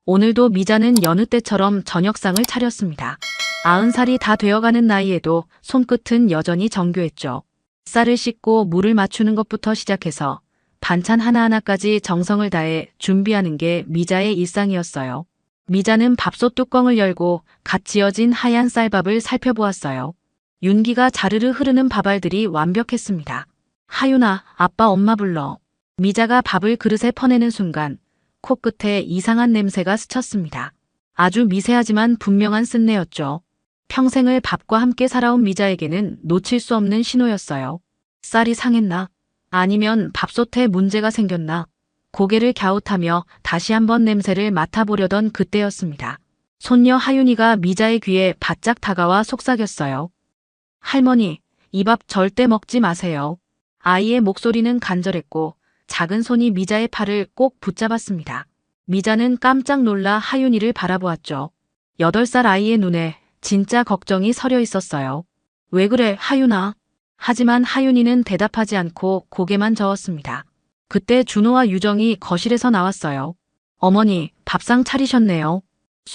오늘도 미자는 여느 때처럼 저녁상을 차렸습니다. 90살이 다 되어가는 나이에도 손끝은 여전히 정교했죠. 쌀을 씻고 물을 맞추는 것부터 시작해서 반찬 하나하나까지 정성을 다해 준비하는 게 미자의 일상이었어요. 미자는 밥솥 뚜껑을 열고 갓 지어진 하얀 쌀밥을 살펴보았어요. 윤기가 자르르 흐르는 밥알들이 완벽했습니다. 하윤아, 아빠 엄마 불러. 미자가 밥을 그릇에 퍼내는 순간 코끝에 이상한 냄새가 스쳤습니다. 아주 미세하지만 분명한 쓴내였죠. 평생을 밥과 함께 살아온 미자에게는 놓칠 수 없는 신호였어요. 쌀이 상했나? 아니면 밥솥에 문제가 생겼나? 고개를 갸웃하며 다시 한번 냄새를 맡아보려던 그때였습니다. 손녀 하윤이가 미자의 귀에 바짝 다가와 속삭였어요. 할머니, 이 밥 절대 먹지 마세요. 아이의 목소리는 간절했고 작은 손이 미자의 팔을 꼭 붙잡았습니다. 미자는 깜짝 놀라 하윤이를 바라보았죠. 8살 아이의 눈에 진짜 걱정이 서려 있었어요. 왜 그래, 하윤아? 하지만 하윤이는 대답하지 않고 고개만 저었습니다. 그때 준호와 유정이 거실에서 나왔어요. 어머니, 밥상 차리셨네요.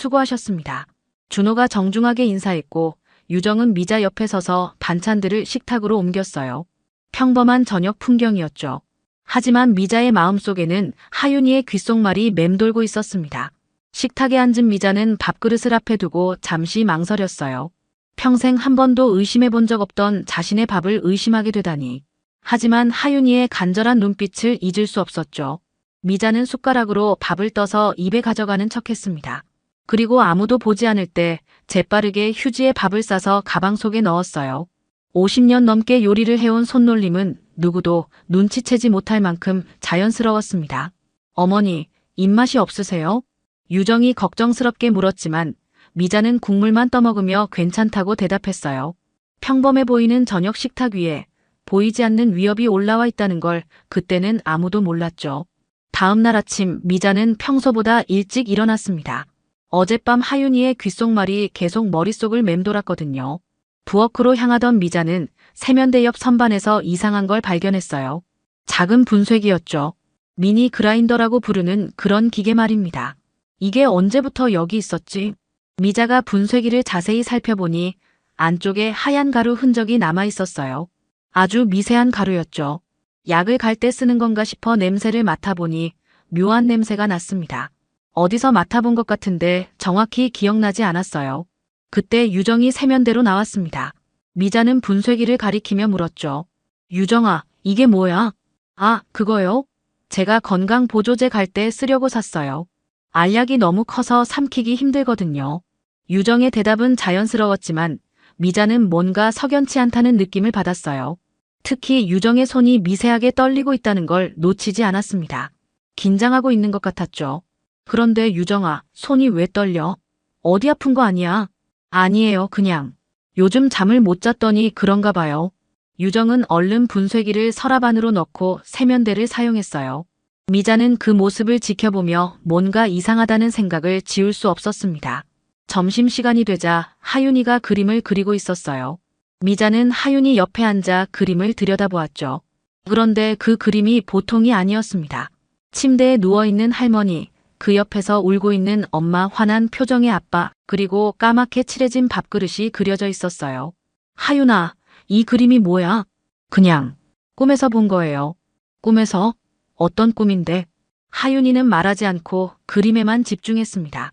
수고하셨습니다. 준호가 정중하게 인사했고 유정은 미자 옆에 서서 반찬들을 식탁으로 옮겼어요. 평범한 저녁 풍경이었죠. 하지만 미자의 마음속에는 하윤이의 귓속말이 맴돌고 있었습니다. 식탁에 앉은 미자는 밥그릇을 앞에 두고 잠시 망설였어요. 평생 한 번도 의심해 본 적 없던 자신의 밥을 의심하게 되다니. 하지만 하윤이의 간절한 눈빛을 잊을 수 없었죠. 미자는 숟가락으로 밥을 떠서 입에 가져가는 척했습니다. 그리고 아무도 보지 않을 때 재빠르게 휴지에 밥을 싸서 가방 속에 넣었어요. 50년 넘게 요리를 해온 손놀림은 누구도 눈치채지 못할 만큼 자연스러웠습니다. 어머니, 입맛이 없으세요? 유정이 걱정스럽게 물었지만 미자는 국물만 떠먹으며 괜찮다고 대답했어요. 평범해 보이는 저녁 식탁 위에 보이지 않는 위협이 올라와 있다는 걸 그때는 아무도 몰랐죠. 다음 날 아침 미자는 평소보다 일찍 일어났습니다. 어젯밤 하윤이의 귓속말이 계속 머릿속을 맴돌았거든요. 부엌으로 향하던 미자는 세면대 옆 선반에서 이상한 걸 발견했어요. 작은 분쇄기였죠. 미니 그라인더라고 부르는 그런 기계 말입니다. 이게 언제부터 여기 있었지? 미자가 분쇄기를 자세히 살펴보니 안쪽에 하얀 가루 흔적이 남아 있었어요. 아주 미세한 가루였죠. 약을 갈 때 쓰는 건가 싶어 냄새를 맡아보니 묘한 냄새가 났습니다. 어디서 맡아본 것 같은데 정확히 기억나지 않았어요. 그때 유정이 세면대로 나왔습니다. 미자는 분쇄기를 가리키며 물었죠. 유정아, 이게 뭐야? 아, 그거요? 제가 건강보조제 갈 때 쓰려고 샀어요. 알약이 너무 커서 삼키기 힘들거든요. 유정의 대답은 자연스러웠지만 미자는 뭔가 석연치 않다는 느낌을 받았어요. 특히 유정의 손이 미세하게 떨리고 있다는 걸 놓치지 않았습니다. 긴장하고 있는 것 같았죠. 그런데 유정아, 손이 왜 떨려? 어디 아픈 거 아니야? 아니에요, 그냥. 요즘 잠을 못 잤더니 그런가 봐요. 유정은 얼른 분쇄기를 서랍 안으로 넣고 세면대를 사용했어요. 미자는 그 모습을 지켜보며 뭔가 이상하다는 생각을 지울 수 없었습니다. 점심시간이 되자 하윤이가 그림을 그리고 있었어요. 미자는 하윤이 옆에 앉아 그림을 들여다보았죠. 그런데 그 그림이 보통이 아니었습니다. 침대에 누워있는 할머니, 그 옆에서 울고 있는 엄마, 화난 표정의 아빠, 그리고 까맣게 칠해진 밥그릇이 그려져 있었어요. 하윤아, 이 그림이 뭐야? 그냥 꿈에서 본 거예요. 꿈에서? 어떤 꿈인데? 하윤이는 말하지 않고 그림에만 집중했습니다.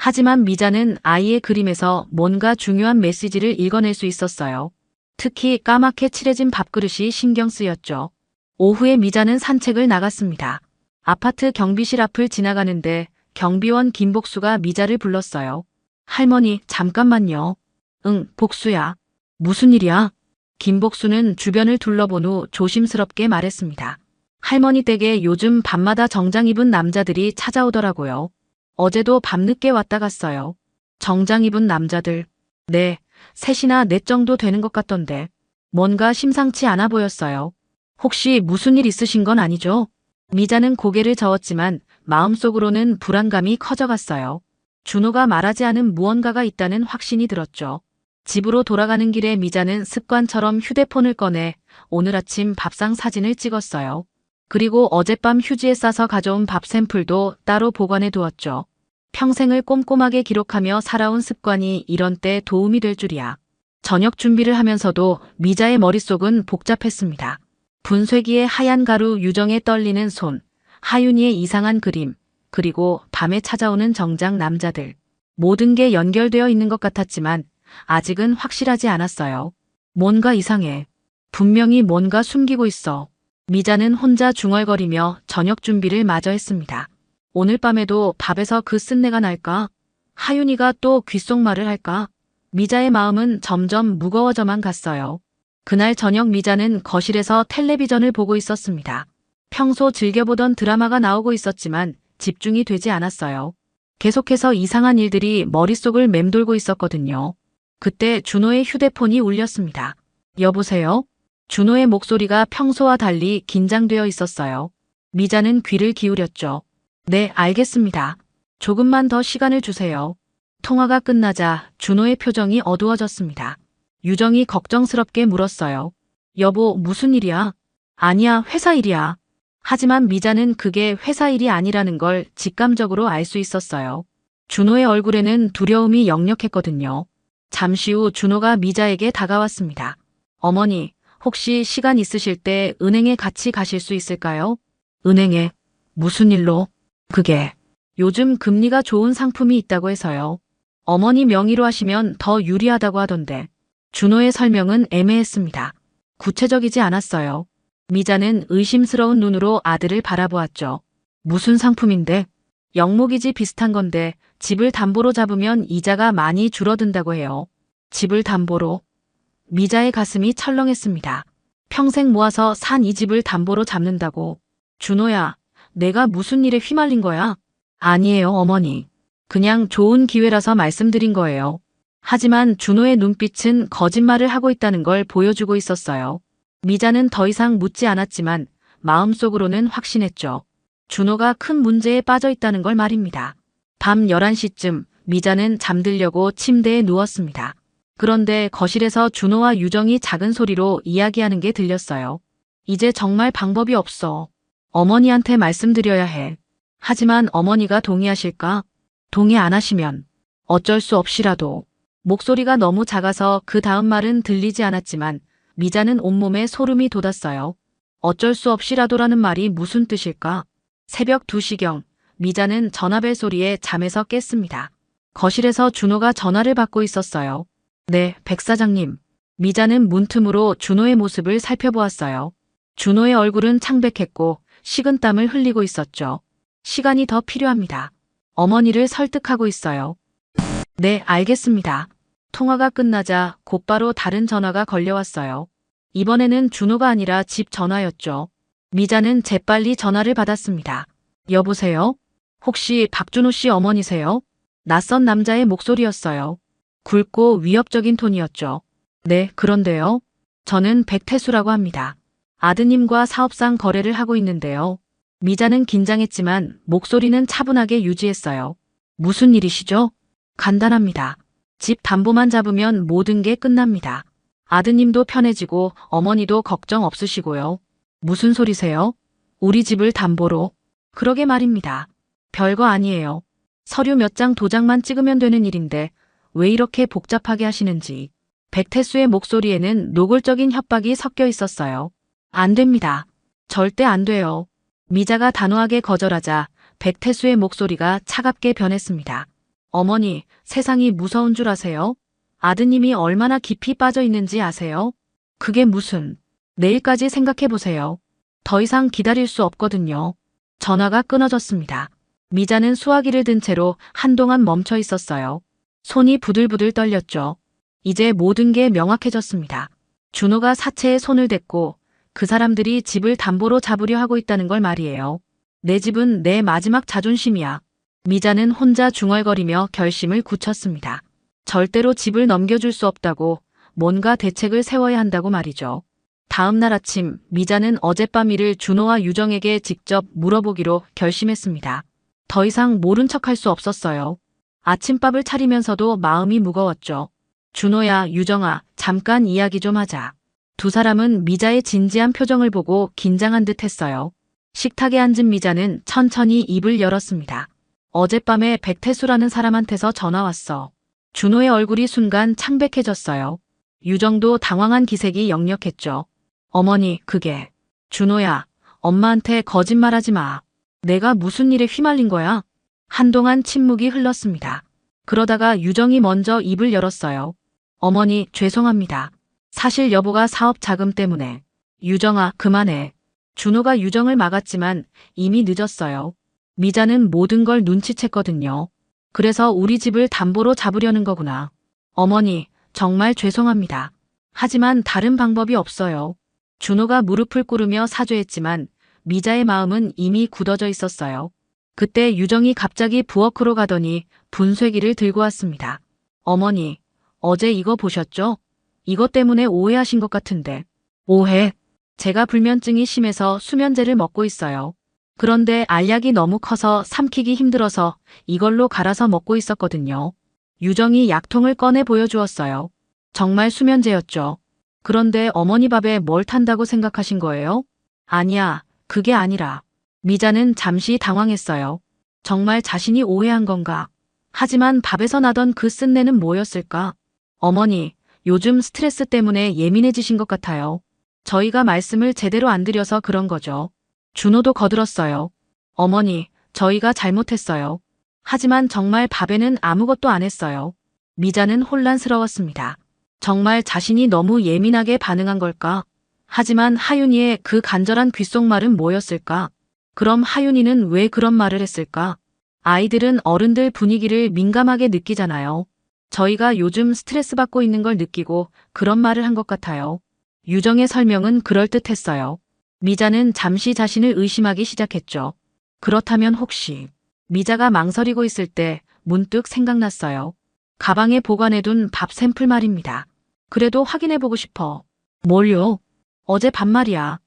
하지만 미자는 아이의 그림에서 뭔가 중요한 메시지를 읽어낼 수 있었어요. 특히 까맣게 칠해진 밥그릇이 신경 쓰였죠. 오후에 미자는 산책을 나갔습니다. 아파트 경비실 앞을 지나가는데 경비원 김복수가 미자를 불렀어요. 할머니, 잠깐만요. 응, 복수야. 무슨 일이야? 김복수는 주변을 둘러본 후 조심스럽게 말했습니다. 할머니 댁에 요즘 밤마다 정장 입은 남자들이 찾아오더라고요. 어제도 밤늦게 왔다 갔어요. 정장 입은 남자들. 네, 셋이나 넷 정도 되는 것 같던데. 뭔가 심상치 않아 보였어요. 혹시 무슨 일 있으신 건 아니죠? 미자는 고개를 저었지만 마음속으로는 불안감이 커져갔어요. 준호가 말하지 않은 무언가가 있다는 확신이 들었죠. 집으로 돌아가는 길에 미자는 습관처럼 휴대폰을 꺼내 오늘 아침 밥상 사진을 찍었어요. 그리고 어젯밤 휴지에 싸서 가져온 밥 샘플도 따로 보관해 두었죠. 평생을 꼼꼼하게 기록하며 살아온 습관이 이런 때 도움이 될 줄이야. 저녁 준비를 하면서도 미자의 머릿속은 복잡했습니다. 분쇄기의 하얀 가루, 유정의 떨리는 손, 하윤이의 이상한 그림, 그리고 밤에 찾아오는 정장 남자들. 모든 게 연결되어 있는 것 같았지만 아직은 확실하지 않았어요. 뭔가 이상해. 분명히 뭔가 숨기고 있어. 미자는 혼자 중얼거리며 저녁 준비를 마저 했습니다. 오늘 밤에도 밥에서 그 쓴내가 날까? 하윤이가 또 귓속말을 할까? 미자의 마음은 점점 무거워져만 갔어요. 그날 저녁 미자는 거실에서 텔레비전을 보고 있었습니다. 평소 즐겨보던 드라마가 나오고 있었지만 집중이 되지 않았어요. 계속해서 이상한 일들이 머릿속을 맴돌고 있었거든요. 그때 준호의 휴대폰이 울렸습니다. 여보세요? 준호의 목소리가 평소와 달리 긴장되어 있었어요. 미자는 귀를 기울였죠. 네, 알겠습니다. 조금만 더 시간을 주세요. 통화가 끝나자 준호의 표정이 어두워졌습니다. 유정이 걱정스럽게 물었어요. 여보, 무슨 일이야? 아니야, 회사 일이야. 하지만 미자는 그게 회사 일이 아니라는 걸 직감적으로 알 수 있었어요. 준호의 얼굴에는 두려움이 역력했거든요. 잠시 후 준호가 미자에게 다가왔습니다. 어머니, 혹시 시간 있으실 때 은행에 같이 가실 수 있을까요? 은행에? 무슨 일로? 그게 요즘 금리가 좋은 상품이 있다고 해서요. 어머니 명의로 하시면 더 유리하다고 하던데. 준호의 설명은 애매했습니다. 구체적이지 않았어요. 미자는 의심스러운 눈으로 아들을 바라보았죠. 무슨 상품인데? 영목이지 비슷한 건데 집을 담보로 잡으면 이자가 많이 줄어든다고 해요. 집을 담보로? 미자의 가슴이 철렁했습니다. 평생 모아서 산 이 집을 담보로 잡는다고. 준호야, 내가 무슨 일에 휘말린 거야? 아니에요, 어머니. 그냥 좋은 기회라서 말씀드린 거예요. 하지만 준호의 눈빛은 거짓말을 하고 있다는 걸 보여주고 있었어요. 미자는 더 이상 묻지 않았지만 마음속으로는 확신했죠. 준호가 큰 문제에 빠져 있다는 걸 말입니다. 밤 11시쯤 미자는 잠들려고 침대에 누웠습니다. 그런데 거실에서 준호와 유정이 작은 소리로 이야기하는 게 들렸어요. 이제 정말 방법이 없어. 어머니한테 말씀드려야 해. 하지만 어머니가 동의하실까? 동의 안 하시면 어쩔 수 없이라도. 목소리가 너무 작아서 그 다음 말은 들리지 않았지만 미자는 온몸에 소름이 돋았어요. 어쩔 수 없이라도라는 말이 무슨 뜻일까? 새벽 2시경 미자는 전화벨 소리에 잠에서 깼습니다. 거실에서 준호가 전화를 받고 있었어요. 네, 백 사장님. 미자는 문틈으로 준호의 모습을 살펴보았어요. 준호의 얼굴은 창백했고 식은땀을 흘리고 있었죠. 시간이 더 필요합니다. 어머니를 설득하고 있어요. 네, 알겠습니다. 통화가 끝나자 곧바로 다른 전화가 걸려왔어요. 이번에는 준호가 아니라 집 전화였죠. 미자는 재빨리 전화를 받았습니다. 여보세요? 혹시 박준호 씨 어머니세요? 낯선 남자의 목소리였어요. 굵고 위협적인 톤이었죠. 네, 그런데요. 저는 백태수라고 합니다. 아드님과 사업상 거래를 하고 있는데요. 미자는 긴장했지만 목소리는 차분하게 유지했어요. 무슨 일이시죠? 간단합니다. 집 담보만 잡으면 모든 게 끝납니다. 아드님도 편해지고 어머니도 걱정 없으시고요. 무슨 소리세요? 우리 집을 담보로. 그러게 말입니다. 별거 아니에요. 서류 몇 장 도장만 찍으면 되는 일인데 왜 이렇게 복잡하게 하시는지. 백태수의 목소리에는 노골적인 협박이 섞여 있었어요. 안 됩니다. 절대 안 돼요. 미자가 단호하게 거절하자 백태수의 목소리가 차갑게 변했습니다. 어머니, 세상이 무서운 줄 아세요? 아드님이 얼마나 깊이 빠져 있는지 아세요? 그게 무슨... 내일까지 생각해보세요. 더 이상 기다릴 수 없거든요. 전화가 끊어졌습니다. 미자는 수화기를 든 채로 한동안 멈춰 있었어요. 손이 부들부들 떨렸죠. 이제 모든 게 명확해졌습니다. 준호가 사체에 손을 댔고 그 사람들이 집을 담보로 잡으려 하고 있다는 걸 말이에요. 내 집은 내 마지막 자존심이야. 미자는 혼자 중얼거리며 결심을 굳혔습니다. 절대로 집을 넘겨줄 수 없다고, 뭔가 대책을 세워야 한다고 말이죠. 다음 날 아침 미자는 어젯밤 일을 준호와 유정에게 직접 물어보기로 결심했습니다. 더 이상 모른 척할 수 없었어요. 아침밥을 차리면서도 마음이 무거웠죠. 준호야, 유정아, 잠깐 이야기 좀 하자. 두 사람은 미자의 진지한 표정을 보고 긴장한 듯 했어요. 식탁에 앉은 미자는 천천히 입을 열었습니다. 어젯밤에 백태수라는 사람한테서 전화 왔어. 준호의 얼굴이 순간 창백해졌어요. 유정도 당황한 기색이 역력했죠. 어머니, 그게. 준호야, 엄마한테 거짓말하지 마. 내가 무슨 일에 휘말린 거야? 한동안 침묵이 흘렀습니다. 그러다가 유정이 먼저 입을 열었어요. 어머니, 죄송합니다. 사실 여보가 사업 자금 때문에. 유정아, 그만해. 준호가 유정을 막았지만 이미 늦었어요. 미자는 모든 걸 눈치챘거든요. 그래서 우리 집을 담보로 잡으려는 거구나. 어머니, 정말 죄송합니다. 하지만 다른 방법이 없어요. 준호가 무릎을 꿇으며 사죄했지만 미자의 마음은 이미 굳어져 있었어요. 그때 유정이 갑자기 부엌으로 가더니 분쇄기를 들고 왔습니다. 어머니, 어제 이거 보셨죠? 이것 때문에 오해하신 것 같은데. 오해? 제가 불면증이 심해서 수면제를 먹고 있어요. 그런데 알약이 너무 커서 삼키기 힘들어서 이걸로 갈아서 먹고 있었거든요. 유정이 약통을 꺼내 보여주었어요. 정말 수면제였죠. 그런데 어머니 밥에 뭘 탄다고 생각하신 거예요? 아니야, 그게 아니라. 미자는 잠시 당황했어요. 정말 자신이 오해한 건가? 하지만 밥에서 나던 그 쓴내는 뭐였을까? 어머니, 요즘 스트레스 때문에 예민해지신 것 같아요. 저희가 말씀을 제대로 안 드려서 그런 거죠. 준호도 거들었어요. 어머니, 저희가 잘못했어요. 하지만 정말 밥에는 아무것도 안 했어요. 미자는 혼란스러웠습니다. 정말 자신이 너무 예민하게 반응한 걸까? 하지만 하윤이의 그 간절한 귓속말은 뭐였을까? 그럼 하윤이는 왜 그런 말을 했을까? 아이들은 어른들 분위기를 민감하게 느끼잖아요. 저희가 요즘 스트레스 받고 있는 걸 느끼고 그런 말을 한 것 같아요. 유정의 설명은 그럴듯했어요. 미자는 잠시 자신을 의심하기 시작했죠. 그렇다면 혹시 미자가 망설이고 있을 때 문득 생각났어요. 가방에 보관해둔 밥 샘플 말입니다. 그래도 확인해보고 싶어. 뭘요? 어제 밥 말이야.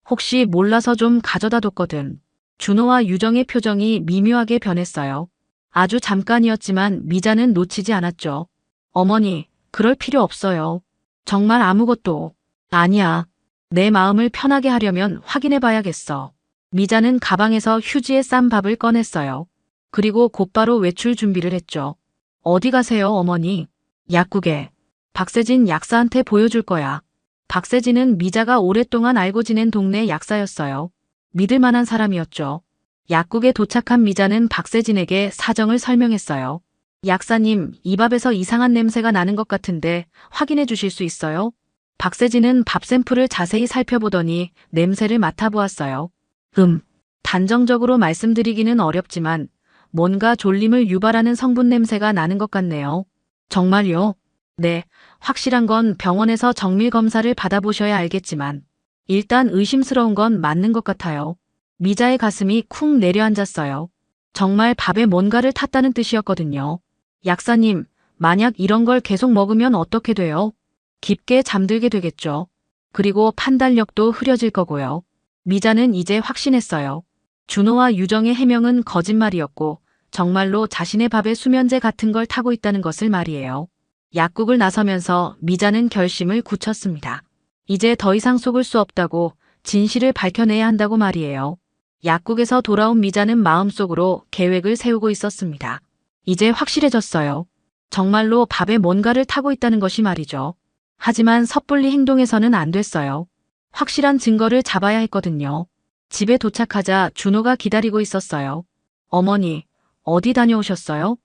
혹시 몰라서 좀 가져다 뒀거든. 준호와 유정의 표정이 미묘하게 변했어요. 아주 잠깐이었지만 미자는 놓치지 않았죠. 어머니, 그럴 필요 없어요. 정말 아무것도. 아니야. 내 마음을 편하게 하려면 확인해봐야겠어. 미자는 가방에서 휴지에 싼 밥을 꺼냈어요. 그리고 곧바로 외출 준비를 했죠. 어디 가세요, 어머니? 약국에. 박세진 약사한테 보여줄 거야. 박세진은 미자가 오랫동안 알고 지낸 동네 약사였어요. 믿을 만한 사람이었죠. 약국에 도착한 미자는 박세진에게 사정을 설명했어요. 약사님, 이 밥에서 이상한 냄새가 나는 것 같은데 확인해 주실 수 있어요? 박세진은 밥 샘플을 자세히 살펴보더니 냄새를 맡아보았어요. 단정적으로 말씀드리기는 어렵지만 뭔가 졸림을 유발하는 성분 냄새가 나는 것 같네요. 정말요? 네, 확실한 건 병원에서 정밀 검사를 받아보셔야 알겠지만 일단 의심스러운 건 맞는 것 같아요. 미자의 가슴이 쿵 내려앉았어요. 정말 밥에 뭔가를 탔다는 뜻이었거든요. 약사님, 만약 이런 걸 계속 먹으면 어떻게 돼요? 깊게 잠들게 되겠죠. 그리고 판단력도 흐려질 거고요. 미자는 이제 확신했어요. 준호와 유정의 해명은 거짓말이었고 정말로 자신의 밥에 수면제 같은 걸 타고 있다는 것을 말이에요. 약국을 나서면서 미자는 결심을 굳혔습니다. 이제 더 이상 속을 수 없다고 진실을 밝혀내야 한다고 말이에요. 약국에서 돌아온 미자는 마음속으로 계획을 세우고 있었습니다. 이제 확실해졌어요. 정말로 밥에 뭔가를 타고 있다는 것이 말이죠. 하지만 섣불리 행동해서는 안 됐어요. 확실한 증거를 잡아야 했거든요. 집에 도착하자 준호가 기다리고 있었어요. 어머니, 어디 다녀오셨어요?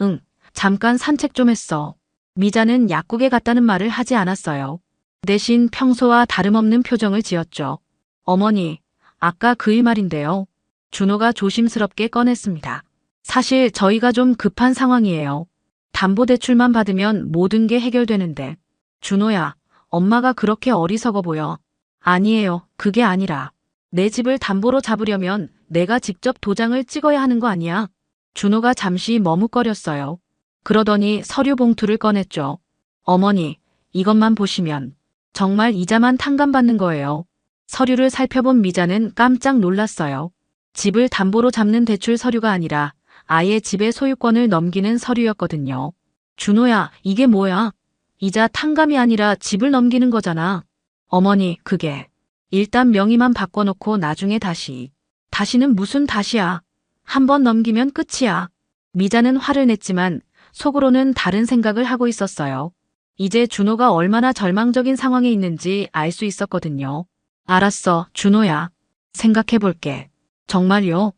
응, 잠깐 산책 좀 했어. 미자는 약국에 갔다는 말을 하지 않았어요. 대신 평소와 다름없는 표정을 지었죠. 어머니, 아까 그 일 말인데요. 준호가 조심스럽게 꺼냈습니다. 사실 저희가 좀 급한 상황이에요. 담보대출만 받으면 모든 게 해결되는데. 준호야, 엄마가 그렇게 어리석어 보여. 아니에요. 그게 아니라. 내 집을 담보로 잡으려면 내가 직접 도장을 찍어야 하는 거 아니야? 준호가 잠시 머뭇거렸어요. 그러더니 서류 봉투를 꺼냈죠. 어머니, 이것만 보시면 정말 이자만 탕감받는 거예요. 서류를 살펴본 미자는 깜짝 놀랐어요. 집을 담보로 잡는 대출 서류가 아니라 아예 집의 소유권을 넘기는 서류였거든요. 준호야, 이게 뭐야? 이자 탕감이 아니라 집을 넘기는 거잖아. 어머니, 그게. 일단 명의만 바꿔놓고 나중에 다시. 다시는 무슨 다시야. 한 번 넘기면 끝이야. 미자는 화를 냈지만 속으로는 다른 생각을 하고 있었어요. 이제 준호가 얼마나 절망적인 상황에 있는지 알 수 있었거든요. 알았어, 준호야. 생각해볼게. 정말요?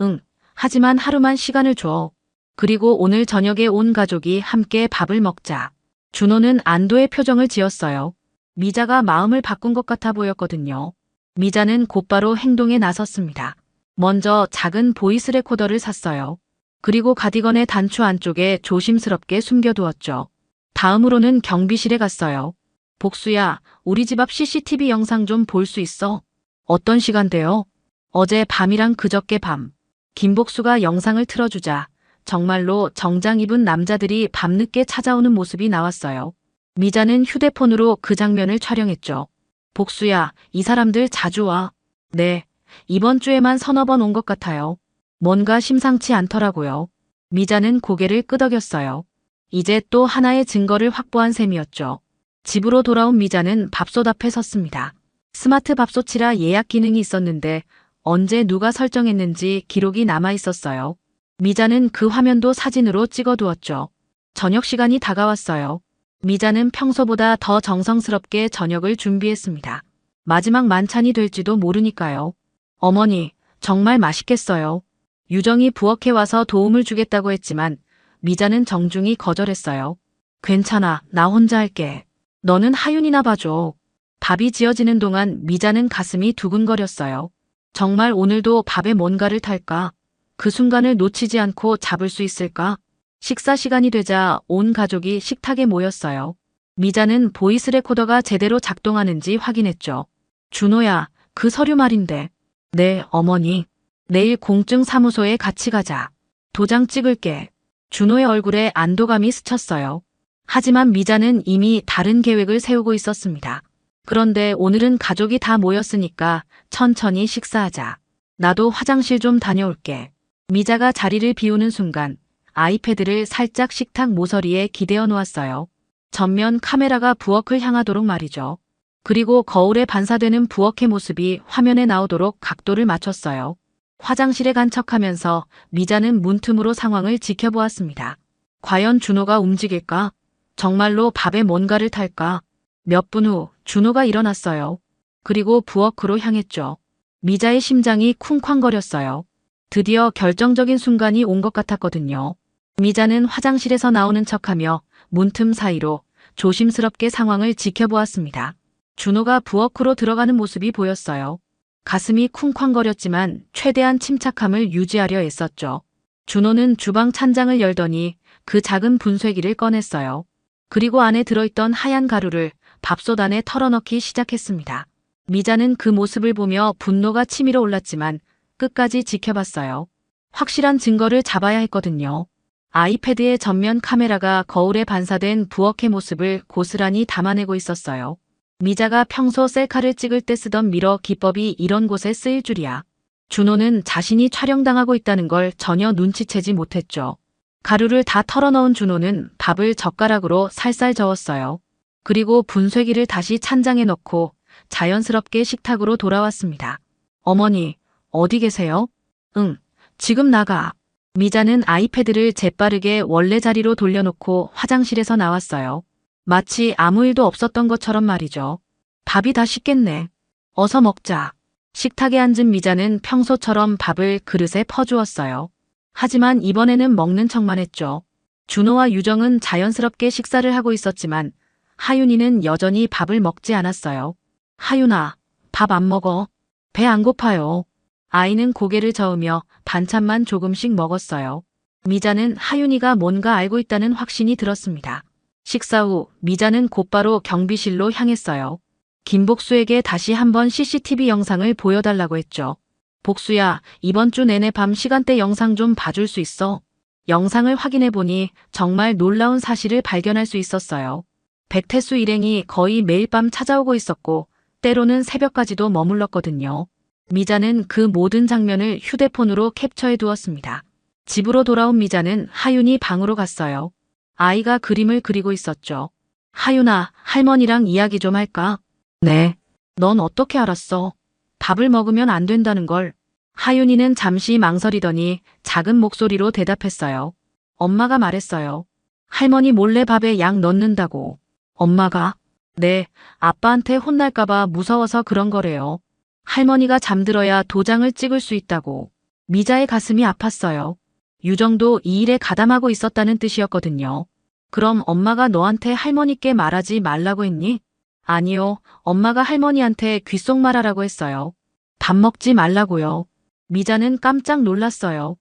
응. 하지만 하루만 시간을 줘. 그리고 오늘 저녁에 온 가족이 함께 밥을 먹자. 준호는 안도의 표정을 지었어요. 미자가 마음을 바꾼 것 같아 보였거든요. 미자는 곧바로 행동에 나섰습니다. 먼저 작은 보이스 레코더를 샀어요. 그리고 가디건의 단추 안쪽에 조심스럽게 숨겨두었죠. 다음으로는 경비실에 갔어요. 복수야, 우리 집 앞 CCTV 영상 좀 볼 수 있어? 어떤 시간대요? 어제 밤이랑 그저께 밤. 김복수가 영상을 틀어주자 정말로 정장 입은 남자들이 밤늦게 찾아오는 모습이 나왔어요. 미자는 휴대폰으로 그 장면을 촬영했죠. 복수야, 이 사람들 자주 와. 네, 이번 주에만 서너 번 온 것 같아요. 뭔가 심상치 않더라고요. 미자는 고개를 끄덕였어요. 이제 또 하나의 증거를 확보한 셈이었죠. 집으로 돌아온 미자는 밥솥 앞에 섰습니다. 스마트 밥솥이라 예약 기능이 있었는데 언제 누가 설정했는지 기록이 남아 있었어요. 미자는 그 화면도 사진으로 찍어두었죠. 저녁 시간이 다가왔어요. 미자는 평소보다 더 정성스럽게 저녁을 준비했습니다. 마지막 만찬이 될지도 모르니까요. 어머니, 정말 맛있겠어요. 유정이 부엌에 와서 도움을 주겠다고 했지만 미자는 정중히 거절했어요. 괜찮아, 나 혼자 할게. 너는 하윤이나 봐줘. 밥이 지어지는 동안 미자는 가슴이 두근거렸어요. 정말 오늘도 밥에 뭔가를 탈까? 그 순간을 놓치지 않고 잡을 수 있을까? 식사 시간이 되자 온 가족이 식탁에 모였어요. 미자는 보이스 레코더가 제대로 작동하는지 확인했죠. 준호야, 그 서류 말인데. 네, 어머니. 내일 공증사무소에 같이 가자. 도장 찍을게. 준호의 얼굴에 안도감이 스쳤어요. 하지만 미자는 이미 다른 계획을 세우고 있었습니다. 그런데 오늘은 가족이 다 모였으니까 천천히 식사하자. 나도 화장실 좀 다녀올게. 미자가 자리를 비우는 순간 아이패드를 살짝 식탁 모서리에 기대어 놓았어요. 전면 카메라가 부엌을 향하도록 말이죠. 그리고 거울에 반사되는 부엌의 모습이 화면에 나오도록 각도를 맞췄어요. 화장실에 간 척하면서 미자는 문틈으로 상황을 지켜보았습니다. 과연 준호가 움직일까? 정말로 밥에 뭔가를 탈까? 몇 분 후 준호가 일어났어요. 그리고 부엌으로 향했죠. 미자의 심장이 쿵쾅거렸어요. 드디어 결정적인 순간이 온 것 같았거든요. 미자는 화장실에서 나오는 척하며 문틈 사이로 조심스럽게 상황을 지켜보았습니다. 준호가 부엌으로 들어가는 모습이 보였어요. 가슴이 쿵쾅거렸지만 최대한 침착함을 유지하려 애썼죠. 준호는 주방 찬장을 열더니 그 작은 분쇄기를 꺼냈어요. 그리고 안에 들어있던 하얀 가루를 밥솥 안에 털어넣기 시작했습니다. 미자는 그 모습을 보며 분노가 치밀어 올랐지만 끝까지 지켜봤어요. 확실한 증거를 잡아야 했거든요. 아이패드의 전면 카메라가 거울에 반사된 부엌의 모습을 고스란히 담아내고 있었어요. 미자가 평소 셀카를 찍을 때 쓰던 미러 기법이 이런 곳에 쓰일 줄이야. 준호는 자신이 촬영당하고 있다는 걸 전혀 눈치채지 못했죠. 가루를 다 털어넣은 준호는 밥을 젓가락으로 살살 저었어요. 그리고 분쇄기를 다시 찬장에 넣고 자연스럽게 식탁으로 돌아왔습니다. 어머니, 어디 계세요? 응, 지금 나가. 미자는 아이패드를 재빠르게 원래 자리로 돌려놓고 화장실에서 나왔어요. 마치 아무 일도 없었던 것처럼 말이죠. 밥이 다 식겠네. 어서 먹자. 식탁에 앉은 미자는 평소처럼 밥을 그릇에 퍼주었어요. 하지만 이번에는 먹는 척만 했죠. 준호와 유정은 자연스럽게 식사를 하고 있었지만 하윤이는 여전히 밥을 먹지 않았어요. 하윤아, 밥 안 먹어. 배 안 고파요. 아이는 고개를 저으며 반찬만 조금씩 먹었어요. 미자는 하윤이가 뭔가 알고 있다는 확신이 들었습니다. 식사 후 미자는 곧바로 경비실로 향했어요. 김복수에게 다시 한번 CCTV 영상을 보여달라고 했죠. 복수야, 이번 주 내내 밤 시간대 영상 좀 봐줄 수 있어? 영상을 확인해보니 정말 놀라운 사실을 발견할 수 있었어요. 백태수 일행이 거의 매일 밤 찾아오고 있었고 때로는 새벽까지도 머물렀거든요. 미자는 그 모든 장면을 휴대폰으로 캡처해 두었습니다. 집으로 돌아온 미자는 하윤이 방으로 갔어요. 아이가 그림을 그리고 있었죠. 하윤아, 할머니랑 이야기 좀 할까? 네. 넌 어떻게 알았어? 밥을 먹으면 안 된다는 걸. 하윤이는 잠시 망설이더니 작은 목소리로 대답했어요. 엄마가 말했어요. 할머니 몰래 밥에 약 넣는다고. 엄마가? 네, 아빠한테 혼날까봐 무서워서 그런 거래요. 할머니가 잠들어야 도장을 찍을 수 있다고. 미자의 가슴이 아팠어요. 유정도 이 일에 가담하고 있었다는 뜻이었거든요. 그럼 엄마가 너한테 할머니께 말하지 말라고 했니? 아니요, 엄마가 할머니한테 귓속말하라고 했어요. 밥 먹지 말라고요. 미자는 깜짝 놀랐어요.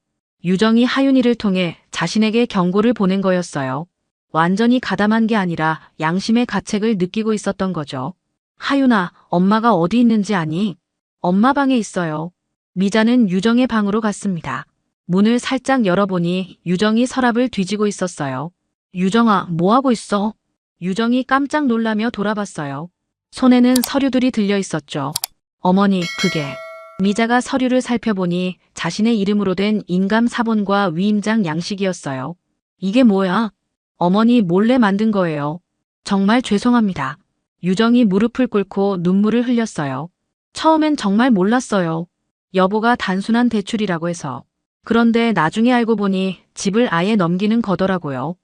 유정이 하윤이를 통해 자신에게 경고를 보낸 거였어요. 완전히 가담한 게 아니라 양심의 가책을 느끼고 있었던 거죠. 하윤아, 엄마가 어디 있는지 아니? 엄마 방에 있어요. 미자는 유정의 방으로 갔습니다. 문을 살짝 열어보니 유정이 서랍을 뒤지고 있었어요. 유정아, 뭐하고 있어? 유정이 깜짝 놀라며 돌아봤어요. 손에는 서류들이 들려 있었죠. 어머니, 그게. 미자가 서류를 살펴보니 자신의 이름으로 된 인감 사본과 위임장 양식이었어요. 이게 뭐야? 어머니 몰래 만든 거예요. 정말 죄송합니다. 유정이 무릎을 꿇고 눈물을 흘렸어요. 처음엔 정말 몰랐어요. 여보가 단순한 대출이라고 해서. 그런데 나중에 알고 보니 집을 아예 넘기는 거더라고요.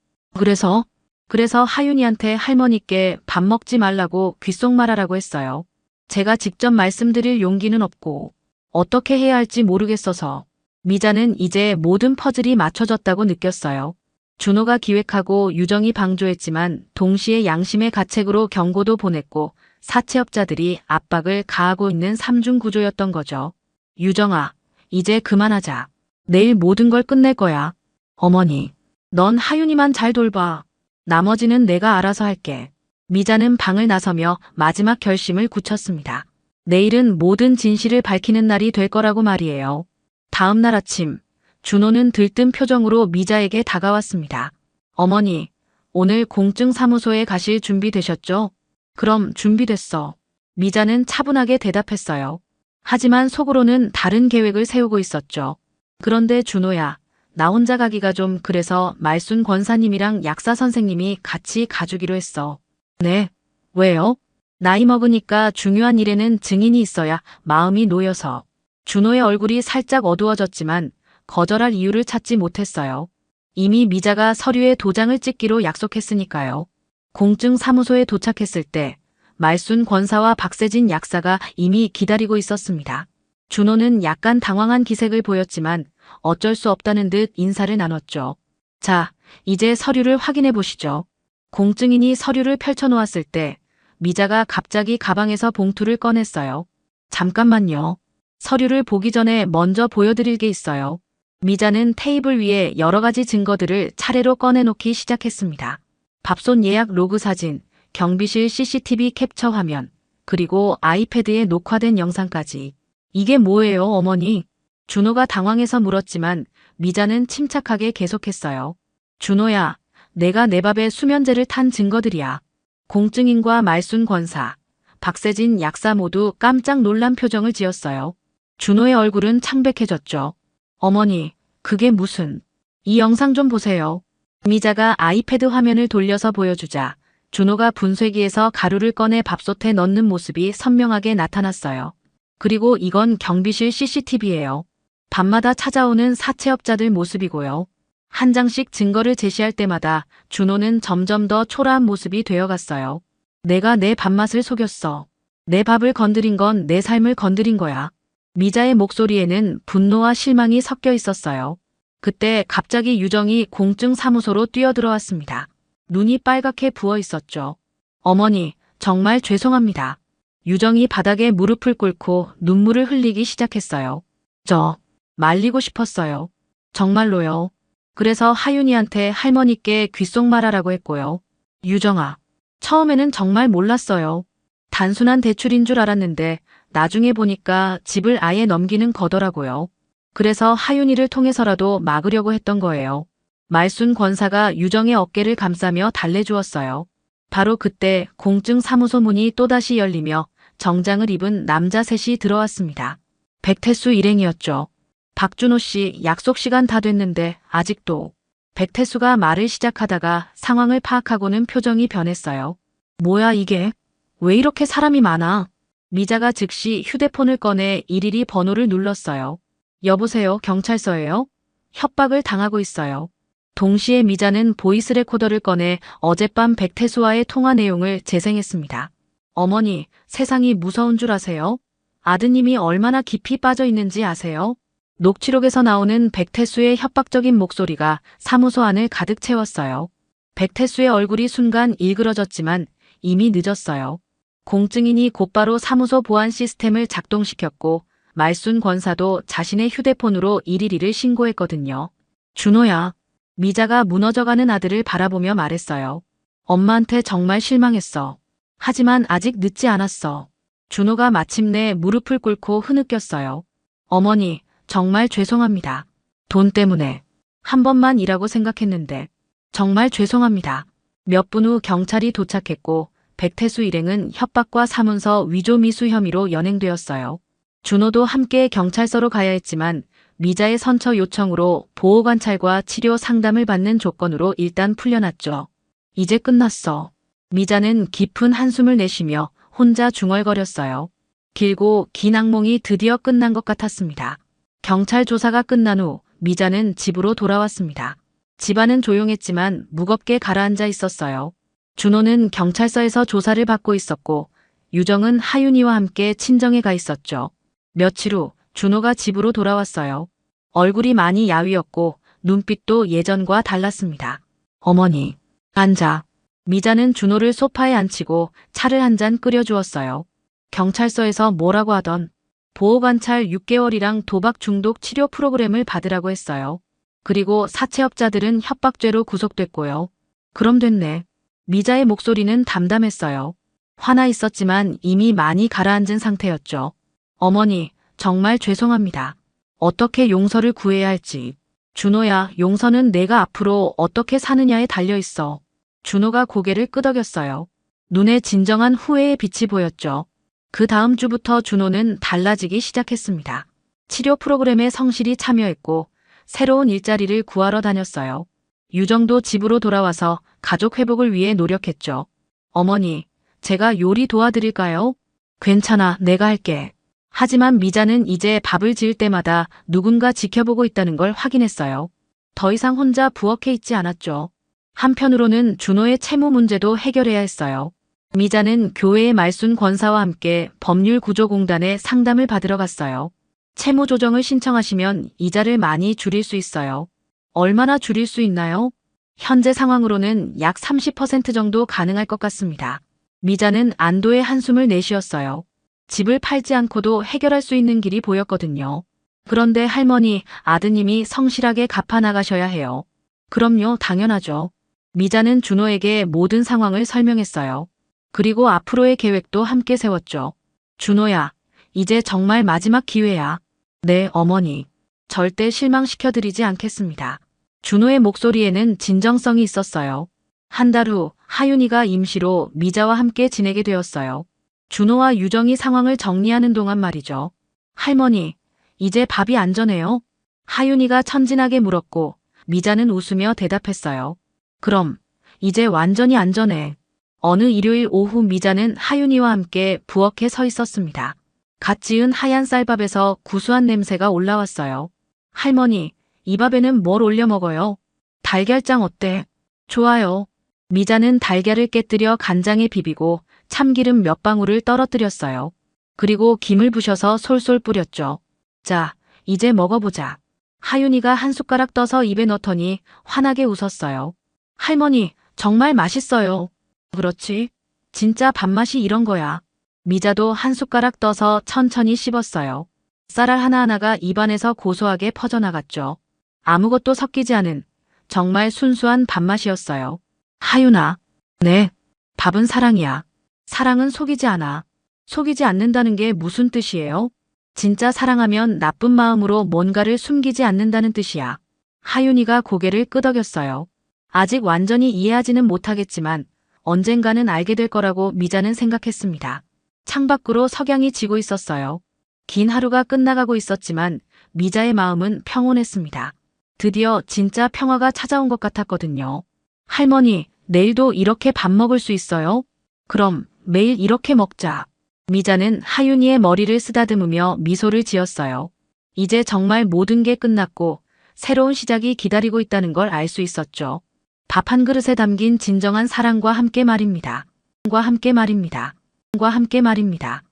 그래서 하윤이한테 할머니께 밥 먹지 말라고 귓속말하라고 했어요. 제가 직접 말씀드릴 용기는 없고 어떻게 해야 할지 모르겠어서. 미자는 이제 모든 퍼즐이 맞춰졌다고 느꼈어요. 준호가 기획하고 유정이 방조했지만 동시에 양심의 가책으로 경고도 보냈고 사채업자들이 압박을 가하고 있는 삼중 구조였던 거죠. 유정아, 이제 그만하자. 내일 모든 걸 끝낼 거야. 어머니, 넌 하윤이만 잘 돌봐. 나머지는 내가 알아서 할게. 미자는 방을 나서며 마지막 결심을 굳혔습니다. 내일은 모든 진실을 밝히는 날이 될 거라고 말이에요. 다음 날 아침, 준호는 들뜬 표정으로 미자에게 다가왔습니다. 어머니, 오늘 공증사무소에 가실 준비 되셨죠? 그럼 준비됐어. 미자는 차분하게 대답했어요. 하지만 속으로는 다른 계획을 세우고 있었죠. 그런데 준호야, 나 혼자 가기가 좀 그래서 말순 권사님이랑 약사 선생님이 같이 가주기로 했어. 네, 왜요? 나이 먹으니까 중요한 일에는 증인이 있어야 마음이 놓여서. 준호의 얼굴이 살짝 어두워졌지만 거절할 이유를 찾지 못했어요. 이미 미자가 서류에 도장을 찍기로 약속했으니까요. 공증사무소에 도착했을 때 말순 권사와 박세진 약사가 이미 기다리고 있었습니다. 준호는 약간 당황한 기색을 보였지만 어쩔 수 없다는 듯 인사를 나눴죠. 자, 이제 서류를 확인해 보시죠. 공증인이 서류를 펼쳐놓았을 때 미자가 갑자기 가방에서 봉투를 꺼냈어요. 잠깐만요. 서류를 보기 전에 먼저 보여드릴 게 있어요. 미자는 테이블 위에 여러 가지 증거들을 차례로 꺼내놓기 시작했습니다. 밥솥 예약 로그 사진, 경비실 CCTV 캡처 화면, 그리고 아이패드에 녹화된 영상까지. 이게 뭐예요, 어머니? 준호가 당황해서 물었지만 미자는 침착하게 계속했어요. 준호야, 내가 내 밥에 수면제를 탄 증거들이야. 공증인과 말순 권사, 박세진 약사 모두 깜짝 놀란 표정을 지었어요. 준호의 얼굴은 창백해졌죠. 어머니, 그게 무슨... 이 영상 좀 보세요. 미자가 아이패드 화면을 돌려서 보여주자 준호가 분쇄기에서 가루를 꺼내 밥솥에 넣는 모습이 선명하게 나타났어요. 그리고 이건 경비실 CCTV예요. 밤마다 찾아오는 사채업자들 모습이고요. 한 장씩 증거를 제시할 때마다 준호는 점점 더 초라한 모습이 되어갔어요. 내가 내 밥맛을 속였어. 내 밥을 건드린 건 내 삶을 건드린 거야. 미자의 목소리에는 분노와 실망이 섞여 있었어요. 그때 갑자기 유정이 공증사무소로 뛰어들어왔습니다. 눈이 빨갛게 부어 있었죠. 어머니, 정말 죄송합니다. 유정이 바닥에 무릎을 꿇고 눈물을 흘리기 시작했어요. 저 말리고 싶었어요. 정말로요. 그래서 하윤이한테 할머니께 귓속말하라고 했고요. 유정아, 처음에는 정말 몰랐어요. 단순한 대출인 줄 알았는데 나중에 보니까 집을 아예 넘기는 거더라고요. 그래서 하윤이를 통해서라도 막으려고 했던 거예요. 말순 권사가 유정의 어깨를 감싸며 달래주었어요. 바로 그때 공증사무소 문이 또다시 열리며 정장을 입은 남자 셋이 들어왔습니다. 백태수 일행이었죠. 박준호 씨, 약속 시간 다 됐는데 아직도. 백태수가 말을 시작하다가 상황을 파악하고는 표정이 변했어요. 뭐야 이게? 왜 이렇게 사람이 많아? 미자가 즉시 휴대폰을 꺼내 일일이 번호를 눌렀어요. 여보세요, 경찰서예요? 협박을 당하고 있어요. 동시에 미자는 보이스 레코더를 꺼내 어젯밤 백태수와의 통화 내용을 재생했습니다. 어머니, 세상이 무서운 줄 아세요? 아드님이 얼마나 깊이 빠져 있는지 아세요? 녹취록에서 나오는 백태수의 협박적인 목소리가 사무소 안을 가득 채웠어요. 백태수의 얼굴이 순간 일그러졌지만 이미 늦었어요. 공증인이 곧바로 사무소 보안 시스템을 작동시켰고 말순 권사도 자신의 휴대폰으로 112를 신고했거든요. 준호야. 미자가 무너져가는 아들을 바라보며 말했어요. 엄마한테 정말 실망했어. 하지만 아직 늦지 않았어. 준호가 마침내 무릎을 꿇고 흐느꼈어요. 어머니, 정말 죄송합니다. 돈 때문에. 한 번만 일하고 생각했는데. 정말 죄송합니다. 몇 분 후 경찰이 도착했고 백태수 일행은 협박과 사문서 위조 미수 혐의로 연행되었어요. 준호도 함께 경찰서로 가야 했지만 미자의 선처 요청으로 보호관찰과 치료 상담을 받는 조건으로 일단 풀려났죠. 이제 끝났어. 미자는 깊은 한숨을 내쉬며 혼자 중얼거렸어요. 길고 긴 악몽이 드디어 끝난 것 같았습니다. 경찰 조사가 끝난 후 미자는 집으로 돌아왔습니다. 집안은 조용했지만 무겁게 가라앉아 있었어요. 준호는 경찰서에서 조사를 받고 있었고 유정은 하윤이와 함께 친정에 가 있었죠. 며칠 후 준호가 집으로 돌아왔어요. 얼굴이 많이 야위었고 눈빛도 예전과 달랐습니다. 어머니, 앉아. 미자는 준호를 소파에 앉히고 차를 한 잔 끓여주었어요. 경찰서에서 뭐라고 하던 보호관찰 6개월이랑 도박 중독 치료 프로그램을 받으라고 했어요. 그리고 사채업자들은 협박죄로 구속됐고요. 그럼 됐네. 미자의 목소리는 담담했어요. 화나 있었지만 이미 많이 가라앉은 상태였죠. 어머니, 정말 죄송합니다. 어떻게 용서를 구해야 할지. 준호야, 용서는 내가 앞으로 어떻게 사느냐에 달려있어. 준호가 고개를 끄덕였어요. 눈에 진정한 후회의 빛이 보였죠. 그 다음 주부터 준호는 달라지기 시작했습니다. 치료 프로그램에 성실히 참여했고 새로운 일자리를 구하러 다녔어요. 유정도 집으로 돌아와서 가족 회복을 위해 노력했죠. 어머니, 제가 요리 도와드릴까요? 괜찮아, 내가 할게. 하지만 미자는 이제 밥을 지을 때마다 누군가 지켜보고 있다는 걸 확인했어요. 더 이상 혼자 부엌에 있지 않았죠. 한편으로는 준호의 채무 문제도 해결해야 했어요. 미자는 교회의 말순 권사와 함께 법률구조공단에 상담을 받으러 갔어요. 채무 조정을 신청하시면 이자를 많이 줄일 수 있어요. 얼마나 줄일 수 있나요? 현재 상황으로는 약 30% 정도 가능할 것 같습니다. 미자는 안도의 한숨을 내쉬었어요. 집을 팔지 않고도 해결할 수 있는 길이 보였거든요. 그런데 할머니, 아드님이 성실하게 갚아 나가셔야 해요. 그럼요, 당연하죠. 미자는 준호에게 모든 상황을 설명했어요. 그리고 앞으로의 계획도 함께 세웠죠. 준호야, 이제 정말 마지막 기회야. 네, 어머니. 절대 실망시켜드리지 않겠습니다. 준호의 목소리에는 진정성이 있었어요. 한 달 후 하윤이가 임시로 미자와 함께 지내게 되었어요. 준호와 유정이 상황을 정리하는 동안 말이죠. 할머니, 이제 밥이 안전해요? 하윤이가 천진하게 물었고 미자는 웃으며 대답했어요. 그럼 이제 완전히 안전해. 어느 일요일 오후 미자는 하윤이와 함께 부엌에 서 있었습니다. 갓 지은 하얀 쌀밥에서 구수한 냄새가 올라왔어요. 할머니, 이 밥에는 뭘 올려 먹어요? 달걀장 어때? 좋아요. 미자는 달걀을 깨뜨려 간장에 비비고 참기름 몇 방울을 떨어뜨렸어요. 그리고 김을 부셔서 솔솔 뿌렸죠. 자, 이제 먹어보자. 하윤이가 한 숟가락 떠서 입에 넣더니 환하게 웃었어요. 할머니, 정말 맛있어요. 그렇지. 진짜 밥맛이 이런 거야. 미자도 한 숟가락 떠서 천천히 씹었어요. 쌀알 하나하나가 입안에서 고소하게 퍼져나갔죠. 아무것도 섞이지 않은 정말 순수한 밥맛이었어요. 하윤아. 네. 밥은 사랑이야. 사랑은 속이지 않아. 속이지 않는다는 게 무슨 뜻이에요? 진짜 사랑하면 나쁜 마음으로 뭔가를 숨기지 않는다는 뜻이야. 하윤이가 고개를 끄덕였어요. 아직 완전히 이해하지는 못하겠지만 언젠가는 알게 될 거라고 미자는 생각했습니다. 창밖으로 석양이 지고 있었어요. 긴 하루가 끝나가고 있었지만 미자의 마음은 평온했습니다. 드디어 진짜 평화가 찾아온 것 같았거든요. 할머니, 내일도 이렇게 밥 먹을 수 있어요? 그럼 매일 이렇게 먹자. 미자는 하윤이의 머리를 쓰다듬으며 미소를 지었어요. 이제 정말 모든 게 끝났고 새로운 시작이 기다리고 있다는 걸 알 수 있었죠. 밥 한 그릇에 담긴 진정한 사랑과 함께 말입니다. 과 함께 말입니다. 과 함께 말입니다.